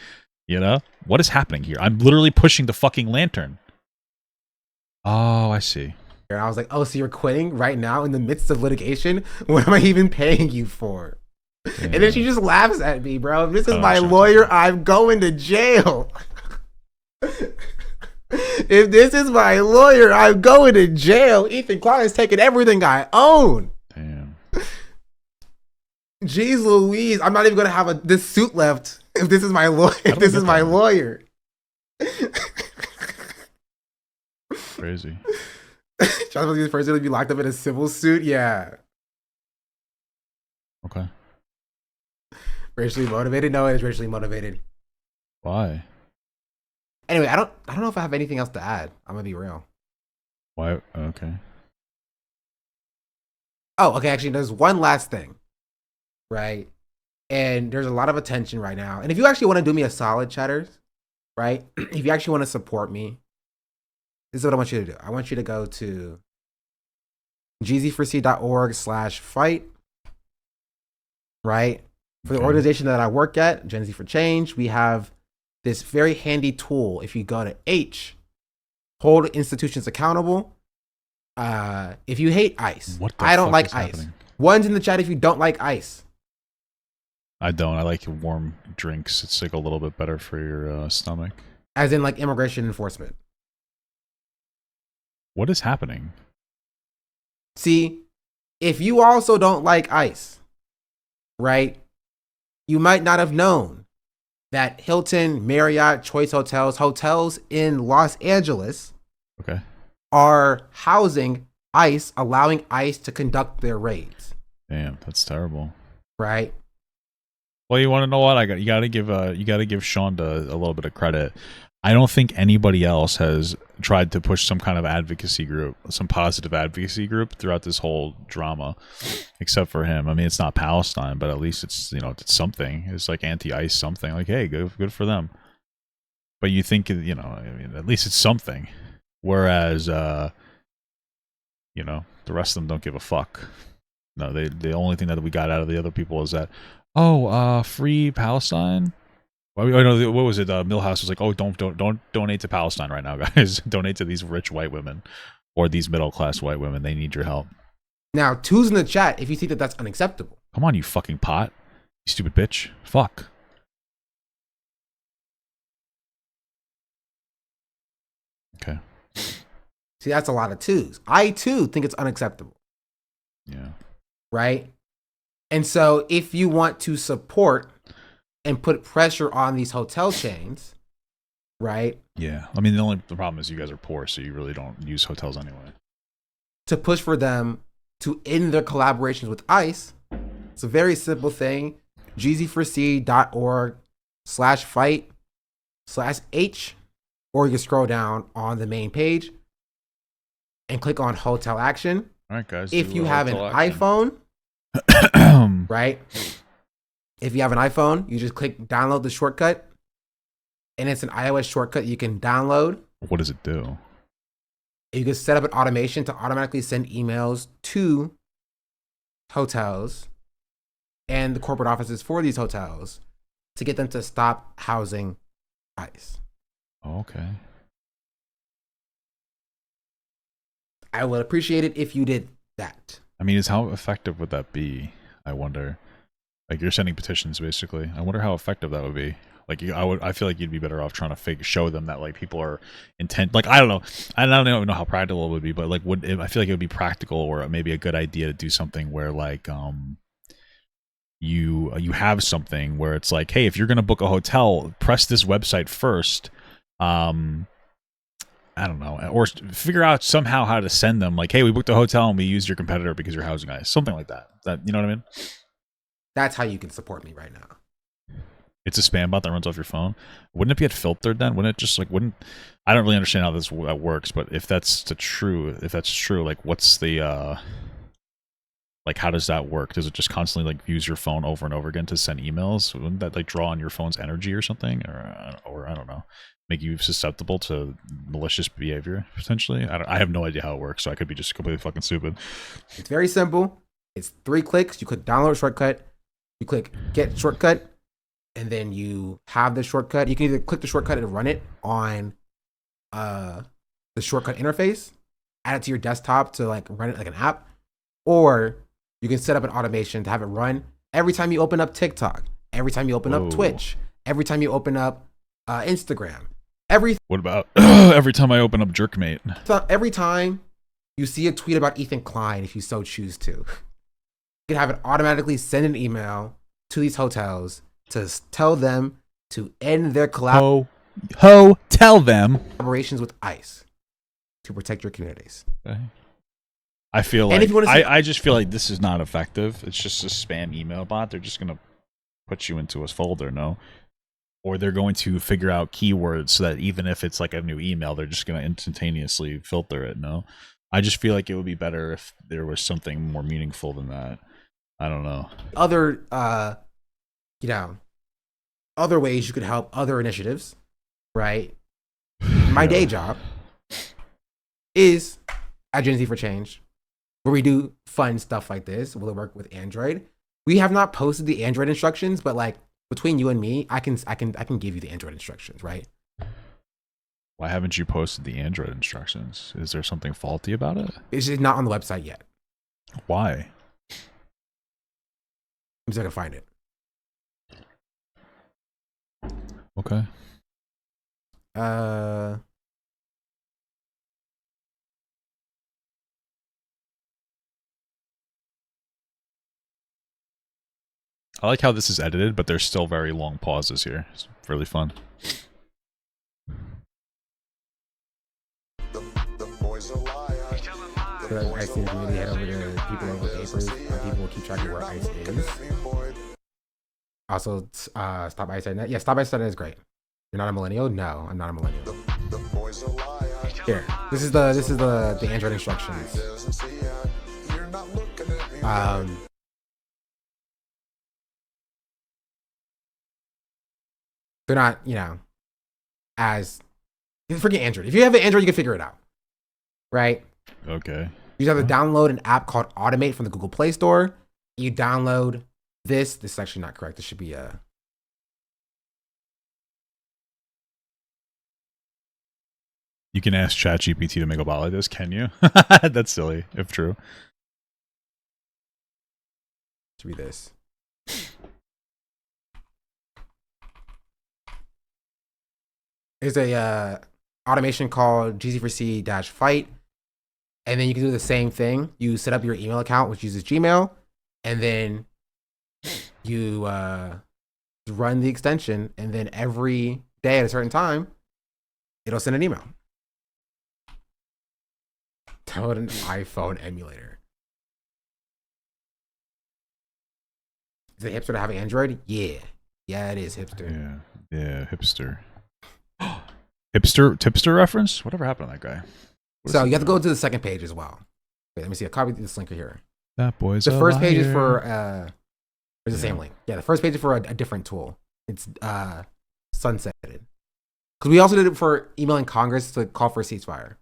You know? What is happening here? I'm literally pushing the fucking lantern. Oh, I see. And I was like, oh, so you're quitting right now in the midst of litigation? What am I even paying you for? Yeah. And then she just laughs at me, bro. If this is my lawyer, I'm going to jail. If this is my lawyer, I'm going to jail. Ethan Klein is taking everything I own. Damn. Jeez Louise, I'm not even going to have this suit left if this is my lawyer. If this is my lawyer. Crazy. John was the first to be locked up in a civil suit. Yeah. Okay. Racially motivated? No, it's racially motivated. Why? Anyway, I don't know if I have anything else to add. I'm gonna be real. Why? Okay. Oh, okay. Actually, there's one last thing, right? And there's a lot of attention right now. And if you actually want to do me a solid, chatters, right? If you actually want to support me, this is what I want you to do. I want you to go to gz4c.org/fight, right? For the organization that I work at, Gen Z for Change, we have this very handy tool. If you go to hold institutions accountable. If you hate ICE, I don't like ICE. Happening? One's in the chat if you don't like ICE. I don't. I like warm drinks. It's like a little bit better for your stomach. As in like immigration enforcement. What is happening? See, if you also don't like ICE, right? You might not have known that Hilton, Marriott, Choice hotels in Los Angeles, okay, are housing ICE, allowing ICE to conduct their raids. Damn, that's terrible. Right? Well, you want to know what? You got to give Shonda a little bit of credit. I don't think anybody else has tried to push some kind of advocacy group, some positive advocacy group throughout this whole drama, except for him. I mean, it's not Palestine, but at least it's, you know, it's something. It's like anti-ICE something. Like, hey, good for them. But you think, you know, I mean, at least it's something. Whereas, you know, the rest of them don't give a fuck. No, the only thing that we got out of the other people is that, free Palestine. Well, I know, what was it? Millhouse was like, "Oh, don't donate to Palestine right now, guys. Donate to these rich white women or these middle class white women. They need your help." Now, two's in the chat if you think that that's unacceptable. Come on, you fucking pot, you stupid bitch. Fuck. Okay. See, that's a lot of twos. I too think it's unacceptable. Yeah. Right. And so, if you want to support and put pressure on these hotel chains, right? Yeah. I mean, the problem is you guys are poor, so you really don't use hotels anyway. To push for them to end their collaborations with ICE, it's a very simple thing. gz4c.org/fight/h, or you can scroll down on the main page and click on hotel action. All right, guys. If you have an iPhone, right? If you have an iPhone, you just click download the shortcut, and it's an iOS shortcut you can download. What does it do? You can set up an automation to automatically send emails to hotels and the corporate offices for these hotels to get them to stop housing ICE. Oh, okay. I would appreciate it if you did that. I mean, how effective would that be? I wonder. Like, you're sending petitions, basically. I wonder how effective that would be. Like, I feel like you'd be better off trying to show them that, like, people are intent. Like, I don't know. I don't even know how practical it would be, but like, I feel like it would be practical, or maybe a good idea to do something where, like, you have something where it's like, hey, if you're gonna book a hotel, press this website first. I don't know, or figure out somehow how to send them, like, hey, we booked a hotel and we used your competitor because you're housing ICE, something like that. You know what I mean? That's how you can support me right now. It's a spam bot that runs off your phone. Wouldn't it get filtered then? Wouldn't it just like I don't really understand how that works, but if that's true, like, what's the like, how does that work? Does it just constantly, like, use your phone over and over again to send emails? Wouldn't that, like, draw on your phone's energy or something, or I don't know, make you susceptible to malicious behavior potentially? I have no idea how it works, so I could be just completely fucking stupid. It's very simple. It's 3 clicks. You click download shortcut. You click get shortcut. And then you have the shortcut. You can either click the shortcut and run it on the shortcut interface, add it to your desktop to, like, run it like an app, or you can set up an automation to have it run every time you open up TikTok, every time you open up Twitch, every time you open up Instagram. What about every time I open up Jerkmate? Every time you see a tweet about Ethan Klein, if you so choose to, you can have it automatically send an email to these hotels to tell them to end their tell them collaborations with ICE to protect your communities. Okay. I feel like I just feel like this is not effective. It's just a spam email bot. They're just gonna put you into a folder, no? Or they're going to figure out keywords so that even if it's like a new email, they're just gonna instantaneously filter it, no? I just feel like it would be better if there was something more meaningful than that. I don't know. Other other ways you could help other initiatives, right? My day job is at Gen Z for Change, where we do fun stuff like this. We'll work with Android. We have not posted the Android instructions, but, like, between you and me, I can give you the Android instructions, right? Why haven't you posted the Android instructions? Is there something faulty about it? It's just not on the website yet. Why? I'm just gonna find it. Okay. I like how this is edited, but there's still very long pauses here. It's really fun. ICE in the community, head over to people over papers, and people will keep track of where ICE is. Also, Stop ICE.net. Yeah, Stop ICE.net is great. You're not a millennial? No, I'm not a millennial. Here, this is the Android instructions. They're not, as forget Android. If you have an Android, you can figure it out, right? Okay. You have to download an app called Automate from the Google Play Store. You download this. This is actually not correct. This should be You can ask ChatGPT to make a bot like this, can you? That's silly, if true. Let's read this. There's a automation called GC4C-fight, and then you can do the same thing. You set up your email account, which uses Gmail, and then you run the extension, and then every day at a certain time, it'll send an email. Download an iPhone emulator. Is it hipster to have an Android? Yeah. Yeah, it is hipster. Yeah, hipster. Tipster reference? Whatever happened to that guy? So you have to go to the second page as well. Wait, let me see. I'll copy this link here. That boy's the first page is for it's the same link. Yeah, the first page is for a different tool. It's sunsetted. Because we also did it for emailing Congress to call for a ceasefire.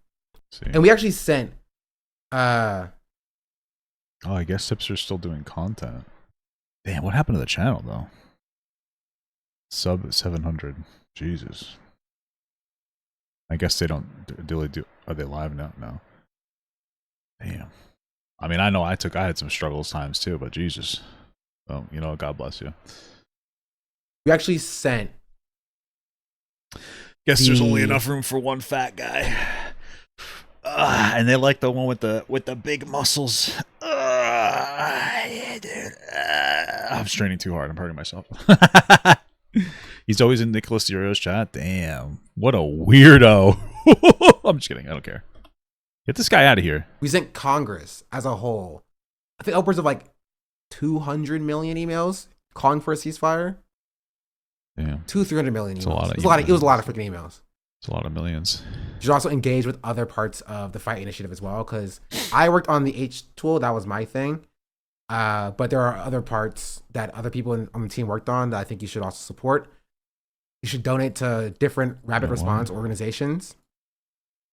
And we actually sent I guess Hipster's still doing content. Damn, what happened to the channel though? Sub 700. Jesus. I guess they don't are they live now? No. Damn. I mean, I know I had some struggles times too, but Jesus. Oh, you know, God bless you. We actually sent. Guess there's only enough room for one fat guy. And they like the one with the big muscles. Yeah, dude. I'm straining too hard. I'm hurting myself. He's always in Nicholas Dio's chat. Damn. What a weirdo. I'm just kidding. I don't care. Get this guy out of here. We sent Congress as a whole, I think upwards of like 200 million emails calling for a ceasefire. Damn. 200-300 million emails. It was a lot of freaking emails. It's a lot of millions. You should also engage with other parts of the fight initiative as well, because I worked on the H tool. That was my thing. But there are other parts that other people on the team worked on that I think you should also support. You should donate to different rapid response organizations,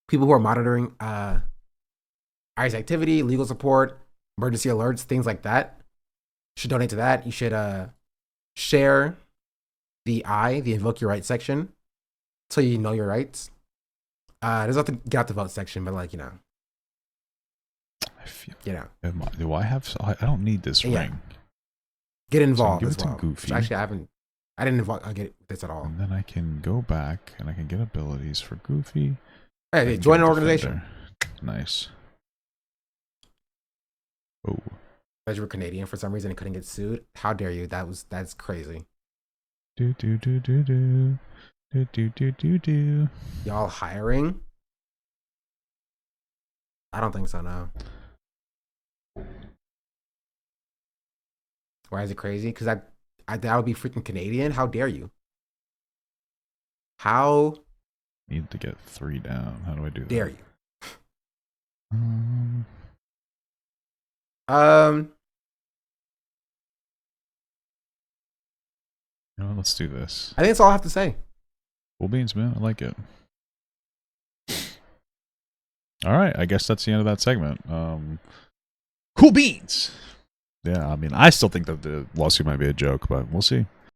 people who are monitoring ICE activity, legal support, emergency alerts, things like that. You should donate to that. You should share the Invoke Your Rights section so you know your rights. There's not the get out the vote section, but like, you know. Do I have? I don't need this ring. Get involved as well. Goofy. Actually, I didn't get this at all. And then I can go back and I can get abilities for Goofy. Hey, join an organization. Nice. Oh. Because you were Canadian for some reason and couldn't get sued. How dare you? That's crazy. Do. Y'all hiring? I don't think so, no. Why is it crazy? Because that would be freaking Canadian. How dare you? How need to get 3 down. How do I do that? Dare you? You know, let's do this. I think that's all I have to say. Cool beans, man. I like it. All right, I guess that's the end of that segment. Cool beans. Yeah, I mean, I still think that the lawsuit might be a joke, but we'll see.